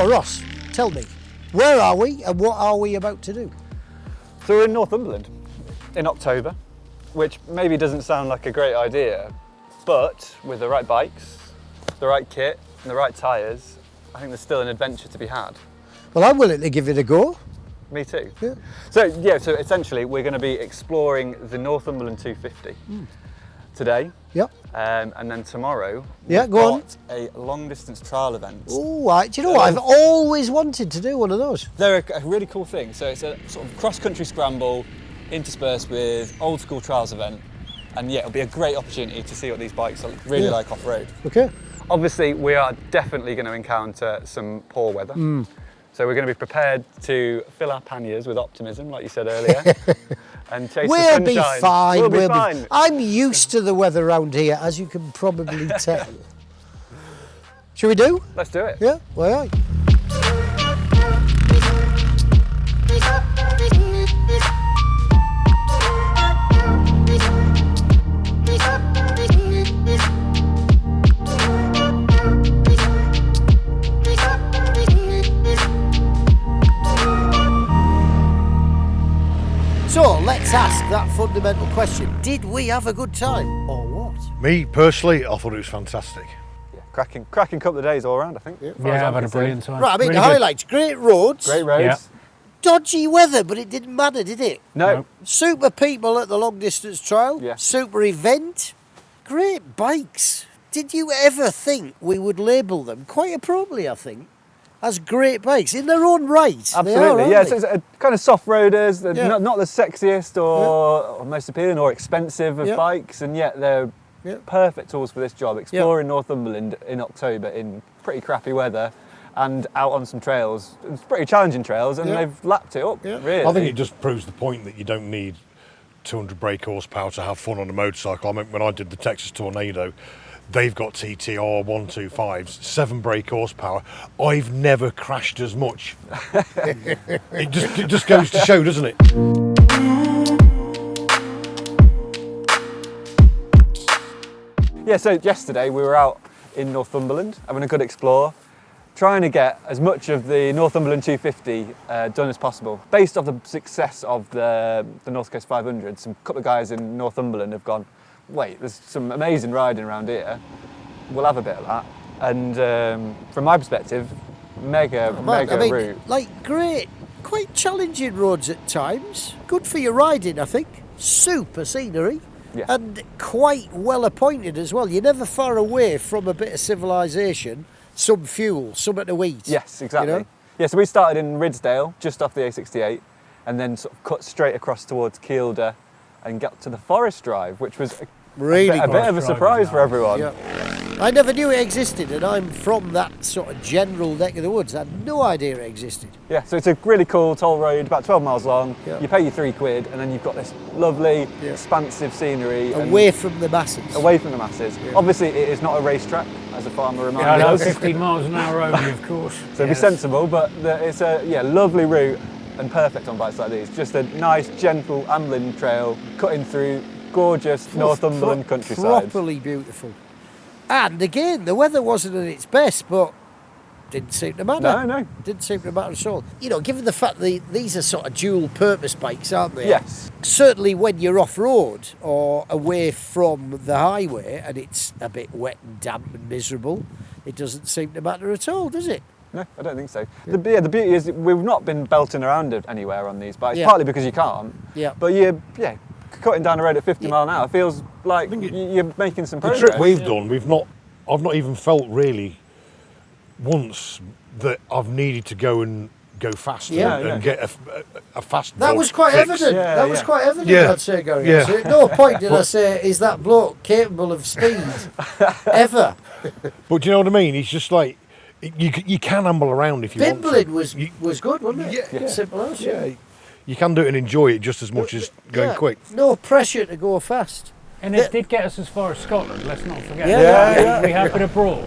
Ross, tell me, where are we and what are we about to do? So we're in Northumberland in October, which maybe doesn't sound like a great idea, but with the right bikes, the right kit and the right tyres, I think there's still an adventure to be had. Well, I'm willing to give it a go. Me too. Yeah. So essentially we're going to be exploring the Northumberland 250 today. Yep. And then tomorrow Yeah, we've go on. got a long distance trial event. Oh, do you know what? I've always wanted to do one of those. They're a really cool thing. So it's a sort of cross-country scramble interspersed with old school trials event. And yeah, it'll be a great opportunity to see what these bikes are really like off-road. Okay. Obviously, we are definitely going to encounter some poor weather. So we're going to be prepared to fill our panniers with optimism, like you said earlier, and chase the sunshine. Be fine. We'll be fine. I'm used to the weather around here, as you can probably tell. Shall we do? Let's do it. Yeah, why aye. So let's ask that fundamental question. Did we have a good time or what? Me, personally, I thought it was fantastic. Yeah, cracking couple of days all around, I think. Yeah, I've had a brilliant time. Right, I mean, Really the good. highlights, great roads. Great roads. Yeah. Dodgy weather, but it didn't matter, did it? No. Super people at the long distance trial. Yeah. Super event. Great bikes. Did you ever think we would label them, quite appropriately I think, as great bikes in their own right? Absolutely, They are, aren't yeah. they? So it's a kind of soft roaders, they're Yeah. not the sexiest or most appealing or expensive of Yeah. bikes, and yet they're Yeah. perfect tools for this job. Exploring Northumberland in October in pretty crappy weather and out on some trails. It's pretty challenging trails, and Yeah. they've lapped it up, Yeah. really. I think it just proves the point that you don't need 200 brake horsepower to have fun on a motorcycle. I mean, when I did the Texas Tornado, they've got TTR 125s, 7 brake horsepower. I've never crashed as much. it just goes to show, doesn't it? Yeah, so yesterday we were out in Northumberland having a good explore, trying to get as much of the Northumberland 250 done as possible. Based off the success of the North Coast 500, some couple of guys in Northumberland have gone, wait, there's some amazing riding around here, we'll have a bit of that. And from my perspective, mega route. Like great, quite challenging roads at times. Good for your riding, I think. Super scenery. Yeah. And quite well appointed as well. You're never far away from a bit of civilization, some fuel, something to eat. Yes, exactly. You know? Yeah, so we started in Ridsdale, just off the A68, and then sort of cut straight across towards Kielder and got to the Forest Drive, which was Really a bit of a Forest Drive surprise was for everyone. Yeah. I never knew it existed, and I'm from that sort of general neck of the woods. I had no idea it existed. Yeah, so it's a really cool toll road, about 12 miles long. Yeah. You pay your £3, and then you've got this lovely, Yeah. expansive scenery. and Away from the masses. away from the masses. Yeah. Obviously, it is not a racetrack, as a farmer Yeah, I reminded know, us. 15 miles an hour only, of course. So be Yes. sensible, but it's a lovely route and perfect on bikes like these. Just a nice, gentle ambling trail cutting through gorgeous Northumberland countryside. Properly beautiful. And again, the weather wasn't at its best, but didn't seem to matter. No. Didn't seem to matter at all. You know, given the fact these are sort of dual purpose bikes, aren't they? Yes. Certainly when you're off-road or away from the highway and it's a bit wet and damp and miserable, it doesn't seem to matter at all, does it? No, I don't think so. The beauty is we've not been belting around it anywhere on these bikes, Yeah. partly because you can't. Yeah. But cutting down the road at 50 mile an hour feels like you're making some The progress. trip we've done, I've not even felt really once that I've needed to go faster and get a fast That Voge was quite fix. evident. Yeah, that was yeah. quite evident, Yeah. I'd say, Gary. Yeah. So at no point did I say, is that bloke capable of speed? Ever. But do you know what I mean? It's just like, you can amble around if you want to. Bimbling was good, wasn't it? Yeah. Simple as. Yeah, you can do it and enjoy it just as much as going Yeah. quick. No pressure to go fast. And it did get us as far as Scotland, let's not forget. Yeah. We have been abroad.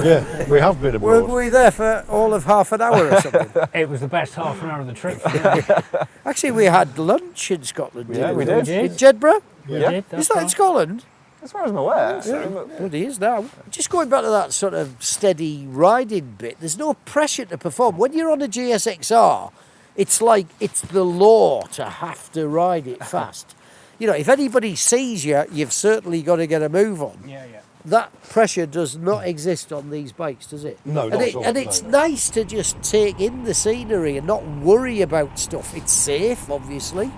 Yeah, we have been Were abroad. we there for all of half an hour or something? It was the best half an hour of the trip for me. Actually, we had lunch in Scotland. Yeah, didn't we did. In Jedburgh? We Yeah. did, Is that's that in right. Scotland? As far as I'm aware. Well, it is now. Just going back to that sort of steady riding bit, there's no pressure to perform. When you're on a GSXR, it's like it's the law to have to ride it fast. You know, if anybody sees you, you've certainly got to get a move on. Yeah. That pressure does not exist on these bikes, does it? No, not at all. And it's nice to just take in the scenery and not worry about stuff. It's safe, obviously,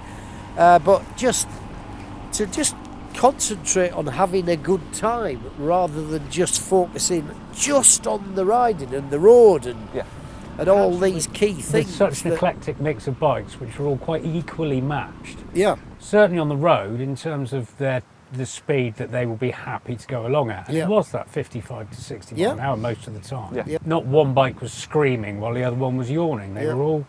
but just concentrate on having a good time rather than just focusing just on the riding and the road and all these key things. There's such an eclectic mix of bikes which are all quite equally matched. Yeah. Certainly on the road in terms of the speed that they will be happy to go along at. And it was that 55 to 60 mile an hour most of the time. Yeah. Not one bike was screaming while the other one was yawning. They were all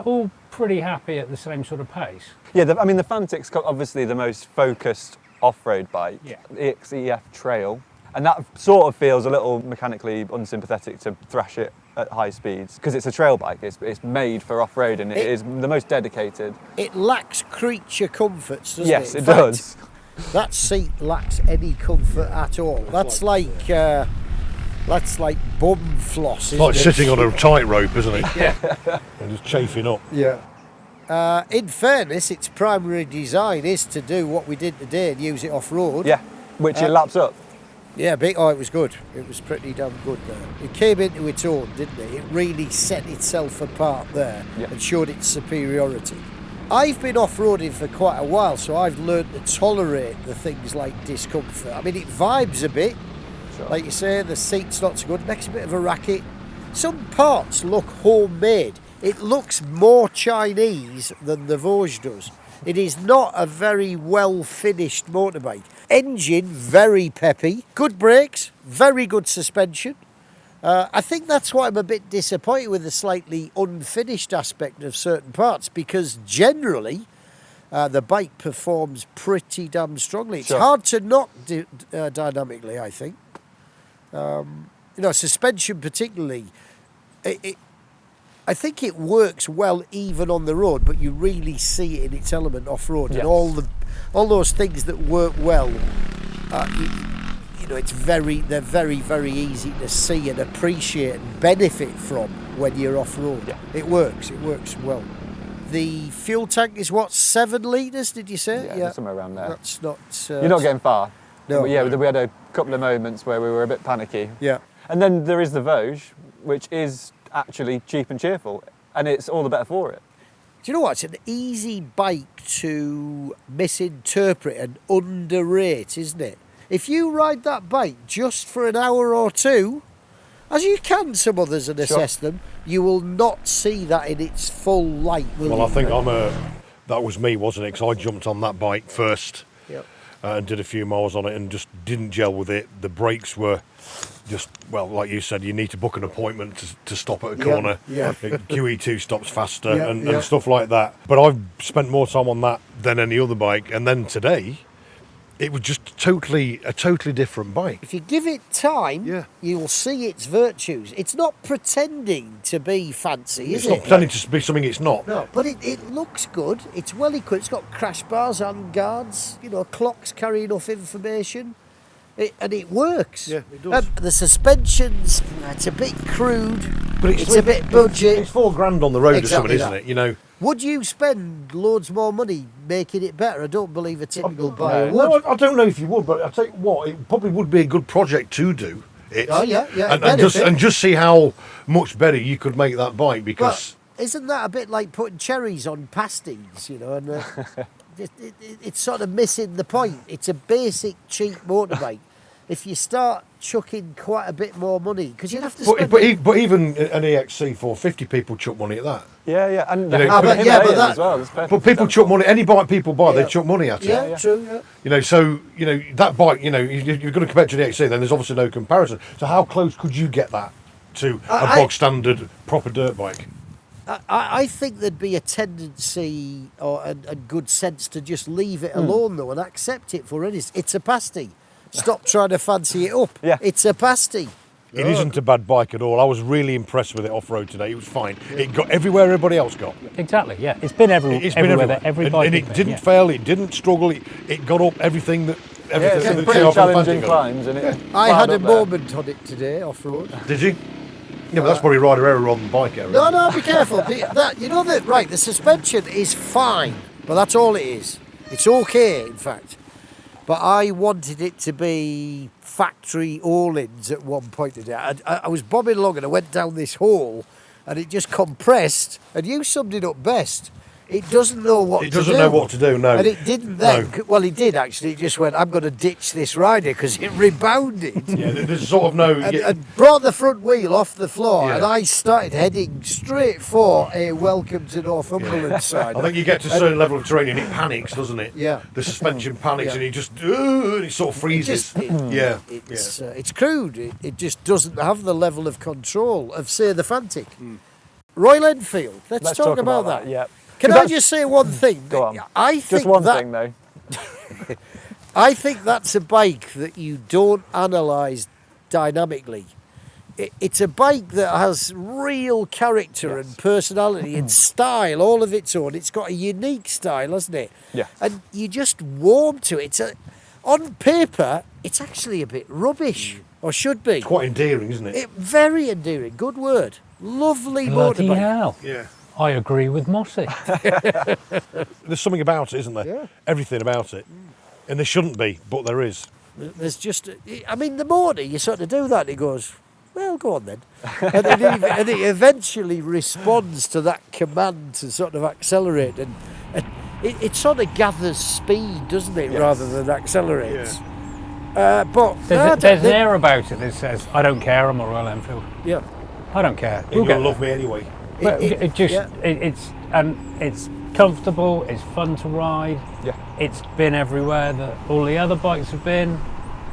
all pretty happy at the same sort of pace. Yeah, the Fantic's obviously the most focused off-road bike, the XEF Trail, and that sort of feels a little mechanically unsympathetic to thrash it at high speeds because it's a trail bike. It's made for off-road and it is the most dedicated. It lacks creature comforts, doesn't it? Yes, it does. That seat lacks any comfort at all. That's like bum floss. It's like isn't it? sitting on a tightrope, isn't it? Yeah. And just chafing up. Yeah. In fairness, its primary design is to do what we did today and use it off-road. Yeah, which it laps up. Yeah, it was good. It was pretty damn good there. It came into its own, didn't it? It really set itself apart there and showed its superiority. I've been off-roading for quite a while, so I've learned to tolerate the things like discomfort. I mean, it vibes a bit. Sure. Like you say, the seat's not so good. Makes a bit of a racket. Some parts look homemade. It looks more Chinese than the Voge does. It is not a very well-finished motorbike. Engine, very peppy. Good brakes, very good suspension. I think that's why I'm a bit disappointed with the slightly unfinished aspect of certain parts, because generally the bike performs pretty damn strongly. It's hard to knock dynamically, I think. Suspension particularly, I think it works well even on the road, but you really see it in its element off-road. Yes. And all those things that work well, they're very, very easy to see and appreciate and benefit from when you're off-road. Yeah. It works well. The fuel tank is what, 7 litres, did you say? Yeah, somewhere around there. That's not... You're not getting far. No. But yeah, we had a couple of moments where we were a bit panicky. Yeah. And then there is the Voge, which is actually cheap and cheerful, and it's all the better for it. Do you know what? It's an easy bike to misinterpret and underrate, isn't it? If you ride that bike just for an hour or two, as you can some others and assess them, you will not see that in its full light, will Well, you? I think that was me, wasn't it? Because I jumped on that bike first and did a few miles on it and just didn't gel with it. The brakes were just, well, like you said, you need to book an appointment to stop at a corner. Yeah. QE2 stops faster Yeah, and stuff like that. But I've spent more time on that than any other bike. And then today, it was just a totally different bike. If you give it time, you'll see its virtues. It's not pretending to be fancy, is It's it? not pretending to be something it's not. No, but it looks good. It's well equipped. It's got crash bars and guards. Clocks carry enough information. And it works. Yeah, it does. The suspension's, it's a bit crude, but it's a bit budget. It's $4,000 on the road Exactly or something, isn't it? Would you spend loads more money making it better? I don't believe a typical buyer would. Well, I don't know if you would, but I'll tell you what, it probably would be a good project to do. Oh, yeah. And just see how much better you could make that bike, because... But isn't that a bit like putting cherries on pasties, and it's sort of missing the point. It's a basic, cheap motorbike. If you start chucking quite a bit more money, because you'd have to spend... But even an EXC 450, people chuck money at that. Yeah, and You know, the but- yeah, but Himalayan that- as well. It's perfect But people example. chuck money, any bike people buy, Yeah. they chuck money at it. Yeah, true, yeah. So, that bike, you're going to compare it to the EXC, then there's obviously no comparison. So how close could you get that to a bog standard proper dirt bike? I think there'd be a tendency or a good sense to just leave it alone, though, and accept it for it is. It's a pasty. Stop trying to fancy it up. Yeah. It's a pasty. It isn't a bad bike at all. I was really impressed with it off-road today. It was fine. It got everywhere everybody else got. Exactly, yeah. It's been everywhere that every bike and has it been, didn't fail, it didn't struggle, it got up everything that... Yeah, Everything it's that pretty Fantic challenging got. climbs, and it. I had a plowed up there. moment on it today off-road. Did you? Yeah, but that's probably rider error rather than bike error. No, be careful. Right, the suspension is fine, but that's all it is. It's okay, in fact. But I wanted it to be factory all-ins at one point today. I was bobbing along and I went down this hole and it just compressed, and you summed it up best. It doesn't know what to do. It doesn't know what to do, no. And it didn't then. No. Well, it did actually. It just went, I'm going to ditch this rider because it rebounded. Yeah, there's sort of no... And brought the front wheel off the floor, Yeah. and I started heading straight for a welcome to Northumberland sign. I think you get to a certain level of terrain and it panics, doesn't it? Yeah. The suspension panics Yeah. and it sort of freezes. It's crude. It just doesn't have the level of control of, say, the Fantic. Royal Enfield. Let's talk about that. Yeah. Can I just say one thing? Go on. I think Just one thing, though. I think that's a bike that you don't analyse dynamically. It's a bike that has real character and personality and style, all of its own. It's got a unique style, hasn't it? Yeah. And you just warm to it. On paper, it's actually a bit rubbish, or should be. It's quite endearing, isn't it? Very endearing. Good word. Lovely Bloody motorbike. hell. Yeah. I agree with Mossy. There's something about it, isn't there? Yeah. Everything about it. And there shouldn't be, but there is. There's just, I mean, the morning you sort of do that, and he goes, well, go on then. and he eventually responds to that command to sort of accelerate, and it sort of gathers speed, doesn't it, rather than accelerates. But There's an air about it that says, I don't care, I'm a Royal Enfield. Yeah. I don't care. You're going to love me anyway. But it's comfortable, it's fun to ride. Yeah. It's been everywhere that all the other bikes have been,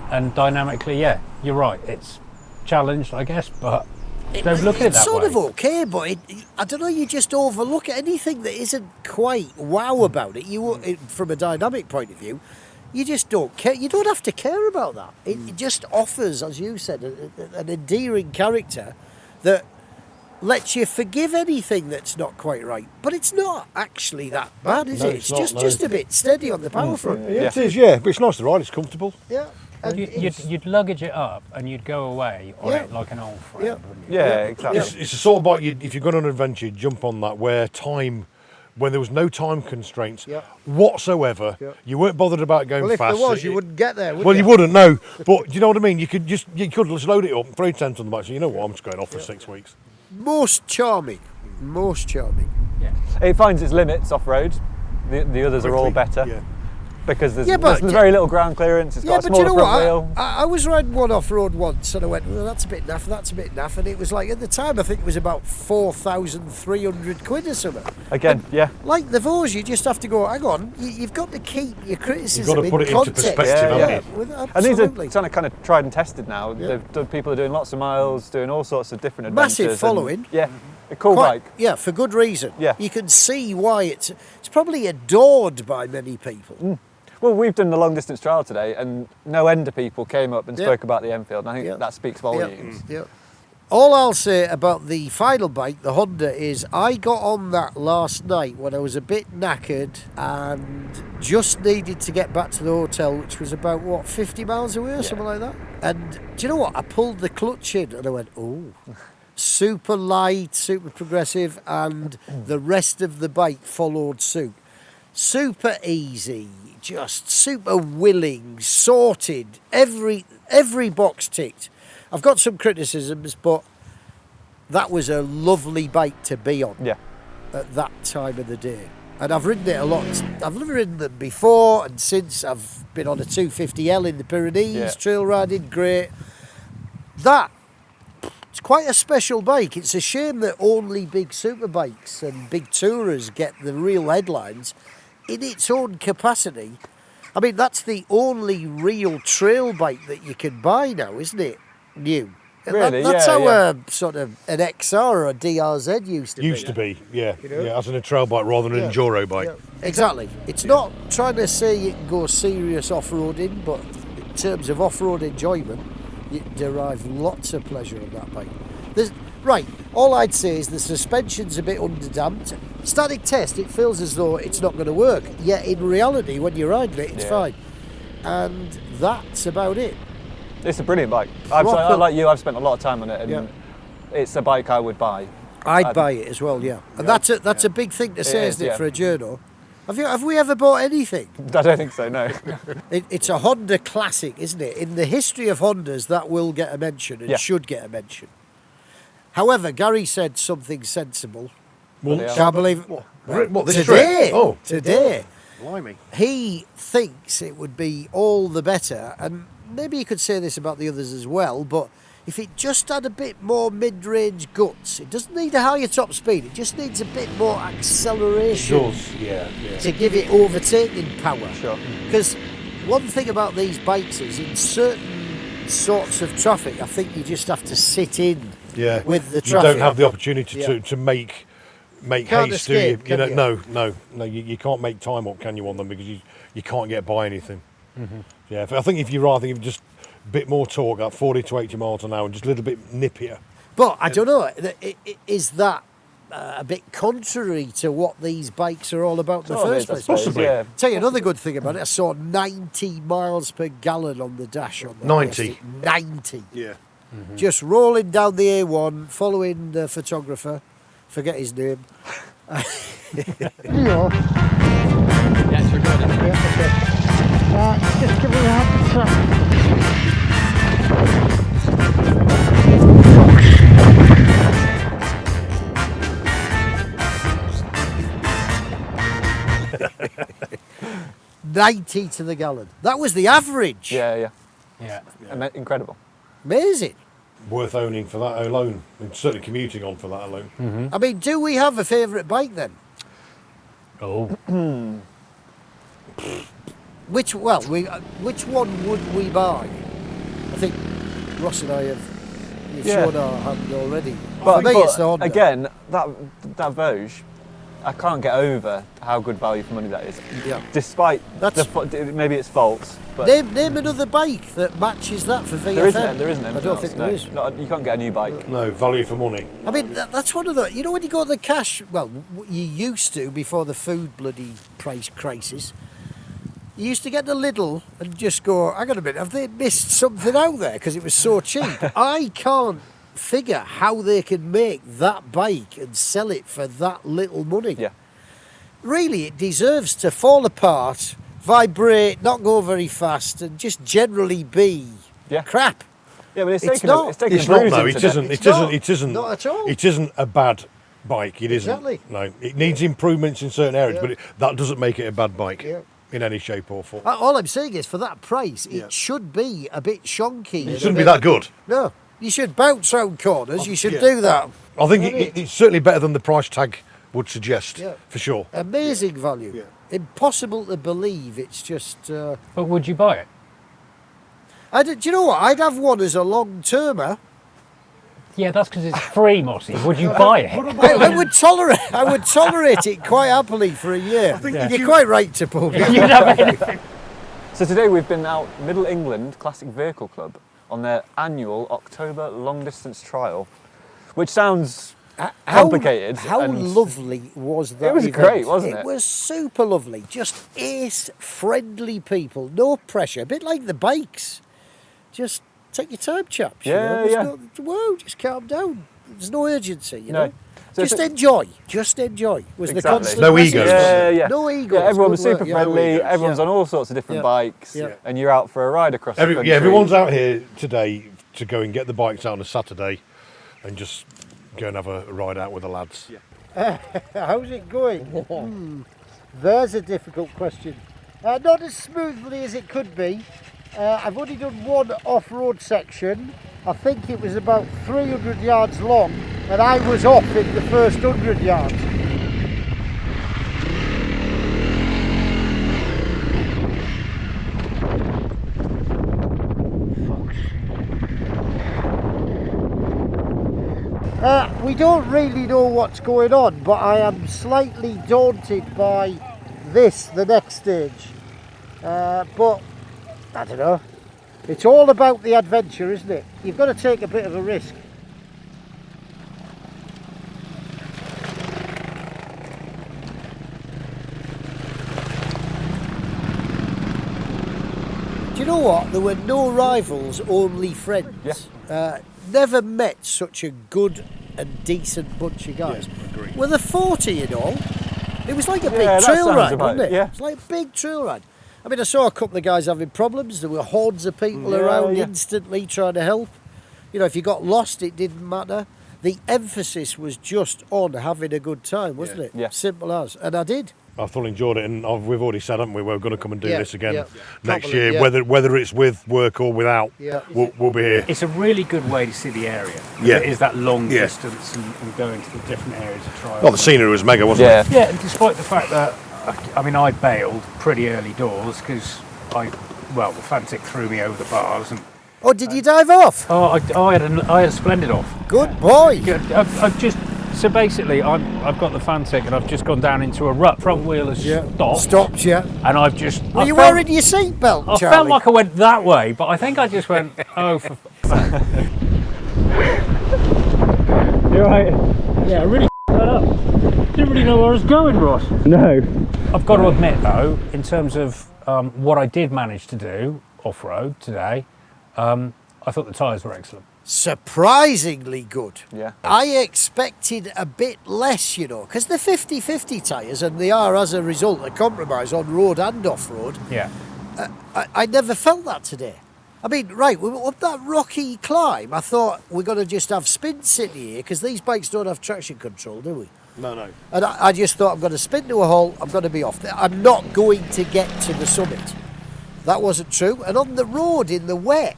and dynamically, yeah, you're right. It's challenged, I guess, but don't look at it that way. It's sort of okay, but I don't know. You just overlook anything that isn't quite wow about it. From a dynamic point of view, you just don't care. You don't have to care about that. It just offers, as you said, an endearing character that lets you forgive anything that's not quite right. But it's not actually that bad, is it? It's just a bit steady on the power front. Yeah, it is, yeah. But it's nice to ride, it's comfortable. Yeah. And You'd luggage it up and you'd go away on it like an old friend. Yeah. Wouldn't you? Yeah, exactly. It's a sort of bike, if you're going on an adventure, you'd jump on that when there was no time constraints whatsoever. Yeah. You weren't bothered about going fast. Well, if there was, you wouldn't get there, would you? Well, you wouldn't, no. But do you know what I mean? You could just load it up and throw tent on the bike. So you know what? I'm just going off for 6 weeks. Most charming. Yeah. It finds its limits off-road. The others are all better. Yeah. Because there's but very little ground clearance. It's got a but you smaller know front what? wheel. I was riding one off-road once and I went, well, that's a bit naff, and it was like, at the time, I think it was about 4,300 quid or something. Again, yeah. Like the Voge, you just have to go, hang on, you've got to keep your criticism You've got to put it into context. perspective, haven't you? And these are Absolutely. kind of tried and tested now. People are doing lots of miles, doing all sorts of different adventures. Massive following. Yeah, a cool bike. Yeah, for good reason. Yeah. You can see why it's probably adored by many people. Well, we've done the long distance trial today, and no end of people came up and spoke about the Enfield, and I think that speaks volumes. Yeah. All I'll say about the final bike, the Honda, is I got on that last night when I was a bit knackered and just needed to get back to the hotel, which was about, 50 miles away or something like that. And do you know what? I pulled the clutch in and I went, oh, super light, super progressive, and the rest of the bike followed suit. Super easy, just super willing, sorted, every box ticked. I've got some criticisms, but that was a lovely bike to be on at that time of the day. And I've ridden it a lot. I've ridden them before and since. I've been on a 250L in the Pyrenees, trail riding, great. It's quite a special bike. It's a shame that only big superbikes and big tourers get the real headlines. In its own capacity, I mean, that's the only real trail bike that you can buy now, isn't it? New. Really? That's how sort of an XR or a DRZ used to be. Used to be, yeah. You know? Yeah, as a trail bike rather than an enduro bike. Yeah. Exactly. It's not trying to say you can go serious off-roading, but in terms of off-road enjoyment, You derive lots of pleasure on that bike. Right, all I'd say is the suspension's a bit underdamped. Static test, it feels as though it's not going to work. Yet in reality, when you're riding it, it's fine. And that's about it. It's a brilliant bike. Like you, I've spent a lot of time on it, and it's a bike I would buy. I'd buy it as well, yeah. And that's a big thing to say, isn't it, for a journo? Have we ever bought anything? I don't think so, no. It's a Honda classic, isn't it? In the history of Hondas, that will get a mention and should get a mention. However, Gary said something sensible. Can't believe it. What, this today? trip? Oh, today. Blimey. He thinks it would be all the better, and maybe you could say this about the others as well, but if it just had a bit more mid-range guts, it doesn't need a higher top speed, it just needs a bit more acceleration. It does, yeah. To give it overtaking power. Sure. Because one thing about these bikes is in certain sorts of traffic, I think you just have to sit in with the traffic. You don't have the opportunity to make Can't haste, escape, do you? can you? No. You can't make time up, can you, on them, because you can't get by anything. Mm-hmm. Yeah, I think if you're just a bit more torque, at 40 to 80 miles an hour, just a little bit nippier. But I don't know, is that a bit contrary to what these bikes are all about in the first place? Possibly. Yeah. Tell you another good thing about it, I saw 90 miles per gallon on the dash on that. 90? 90. Yeah. Mm-hmm. Just rolling down the A1, following the photographer, forget his name. Yes, we're good. Just give me a hand. 90 to the gallon. That was the average. Yeah. Yeah. Incredible. Amazing. Worth owning for that alone, and certainly commuting on for that alone. Mm-hmm. I mean, do we have a favourite bike then? Oh. Which one would we buy? I think Ross and I have shown our hand already. But, for me, it's the Honda. Again, that Voge, I can't get over how good value for money that is. Yeah. Despite maybe its faults. But Name another bike that matches that for VFM. there isn't. I don't think there is. No, you can't get a new bike. No, value for money. I mean, that's one of the... You know when you go to the cash... Well, you used to before the food bloody price crisis. You used to get the Lidl and just go, hang on a minute, have they missed something out there? Because it was so cheap. I can't figure how they can make that bike and sell it for that little money. Yeah. Really, it deserves to fall apart, vibrate, not go very fast, and just generally be crap. Yeah, but It's not. It's not though. It isn't. Not at all. It isn't a bad bike. It isn't. Exactly. No, it needs improvements in certain areas, Yeah. but that doesn't make it a bad bike in any shape or form. All I'm saying is, for that price, it should be a bit shonky. It shouldn't be that good. No, you should bounce round corners. You should do that. I think it's certainly better than the price tag would suggest, for sure. Amazing value. Yeah. Impossible to believe. It's just. But would you buy it? Do you know what? I'd have one as a long-termer. Yeah, that's because it's free, Mossy. Would you buy it? I would tolerate it quite happily for a year. You're quite right to pull me. You'd have anything. So today we've been out Middle England Classic Vehicle Club on their annual October long distance trial, which sounds complicated. How lovely was that? It was event? great, wasn't it? It was super lovely. Just ace friendly people, no pressure. A bit like the bikes. Just take your time, chaps. Whoa, just calm down. There's no urgency, you know. So just enjoy. Just enjoy. Was the constant No message. egos. Yeah. No egos. Yeah, everyone was Good super work. friendly. Everyone's on all sorts of different bikes, and you're out for a ride across the country. Everyone's out here today to go and get the bikes out on a Saturday and just go and have a ride out with the lads. How's it going? There's a difficult question. Not as smoothly as it could be. I've only done one off-road section. I think it was about 300 yards long, and I was off in the first 100 yards. We don't really know what's going on, but I am slightly daunted by this, the next stage. But I don't know. It's all about the adventure, isn't it? You've got to take a bit of a risk. Do you know what? There were no rivals, only friends. Yeah. Never met such a good and decent bunch of guys. Yeah, agreed. With a 40 and all, it was like a big that trail sounds ride, about wasn't it? it, yeah. It was like a big trail ride. I mean, I saw a couple of guys having problems. There were hordes of people Yeah, around yeah. instantly trying to help. You know, if you got lost, it didn't matter. The emphasis was just on having a good time, wasn't it? Yeah. Simple as. And I did. I thoroughly enjoyed it, and we've already said, haven't we, we're going to come and do Yeah, this again yeah. next Probably, year, yeah. whether it's with work or without. Yeah. We'll be here. It's a really good way to see the area. Yeah. It is that long Yeah. distance and going to the different areas to try. Well, the scenery was mega, wasn't Yeah. it? Yeah, and despite the fact that, I mean, I bailed pretty early doors because the Fantic threw me over the bars. And Oh, did you dive off? I had a splendid off. Good boy. I've just, so basically, I've got the Fantic and I've just gone down into a rut. Front wheel has stopped. Stopped, yeah. And I've just. Were you wearing your seatbelt, I Charlie? felt like I went that way, but I think I just went, oh, for You're right. Yeah, I really that up. Didn't really know where I was going, Ross. No. I've got to admit, though, in terms of what I did manage to do off-road today, I thought the tyres were excellent. Surprisingly good. Yeah. I expected a bit less, you know, because they're 50-50 tyres and they are, as a result, a compromise on road and off-road. Yeah. I never felt that today. I mean, right, we were up that rocky climb. I thought we're going to just have spin sitting here because these bikes don't have traction control, do we? No. And I just thought I'm going to spin to a halt, I'm going to be off. I'm not going to get to the summit. That wasn't true. And on the road in the wet,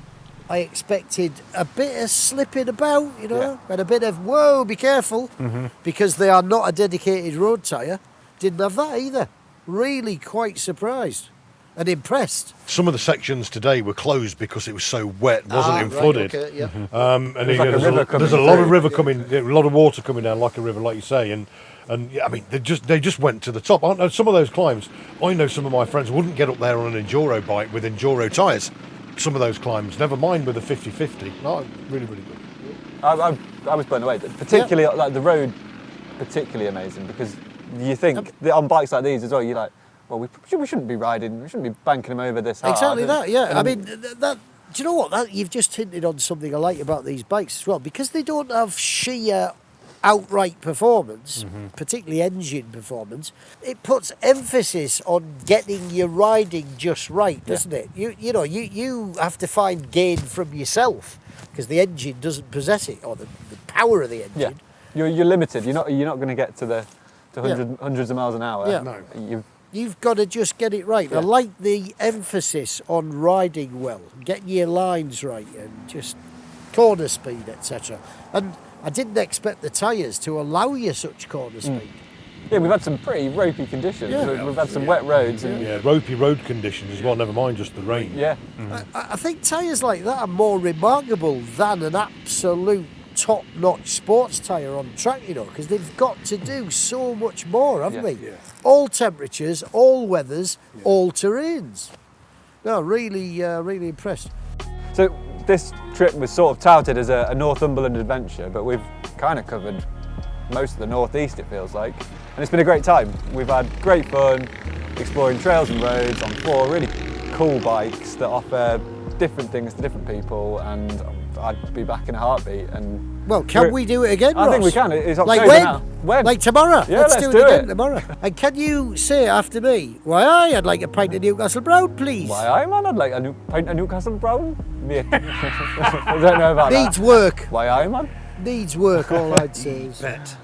I expected a bit of slipping about, you know, and a bit of, whoa, be careful, because they are not a dedicated road tyre. Didn't have that either. Really quite surprised and impressed. Some of the sections today were closed because it was so wet, wasn't it, flooded. Okay, yeah. And There's like a river coming there's a lot of through. river coming, a lot of water coming down like a river, like you say, and yeah, I mean they just went to the top. I know some of those climbs. I know some of my friends wouldn't get up there on an enduro bike with enduro tyres. Some of those climbs, never mind with a 50-50. No, really good. I was blown away. Particularly, like the road, particularly amazing because you think that on bikes like these as well, you're like, well, we shouldn't be riding, we shouldn't be banking them over this hard. Exactly that, yeah. I mean, that. Do you know what? That you've just hinted on something I like about these bikes as well, because they don't have sheer outright performance, particularly engine performance. It puts emphasis on getting your riding just right, doesn't it? You know, you have to find gain from yourself because the engine doesn't possess it, or the power of the engine. Yeah, you're limited. You're not going to get to hundreds of miles an hour. Yeah. No. You've got to just get it right. I like the emphasis on riding well, getting your lines right, and just corner speed, etc. And I didn't expect the tyres to allow you such corner speed. Yeah, we've had some pretty ropey conditions. Yeah. We've had some wet roads. And Yeah, ropey road conditions as well. Never mind just the rain. yeah. I think tyres like that are more remarkable than an absolute top-notch sports tyre on track, you know, because they've got to do so much more, haven't they? Yeah. All temperatures, all weathers, all terrains. No, really impressed. So this trip was sort of touted as a Northumberland adventure, but we've kind of covered most of the northeast, it feels like. And it's been a great time. We've had great fun exploring trails and roads on 4 really cool bikes that offer different things to different people, and I'd be back in a heartbeat. And Well, can we do it again, I think Ross? we can. It's Like October when? now. When? Like tomorrow? Yeah, let's let's do it do again it. tomorrow. And can you say after me, why, I'd like a pint of Newcastle Brown, please? Why, aye, man, I'd like a pint of Newcastle Brown. Yeah. I don't know about that. Needs work. Why, aye, man? Needs work, all I'd say is. Bet.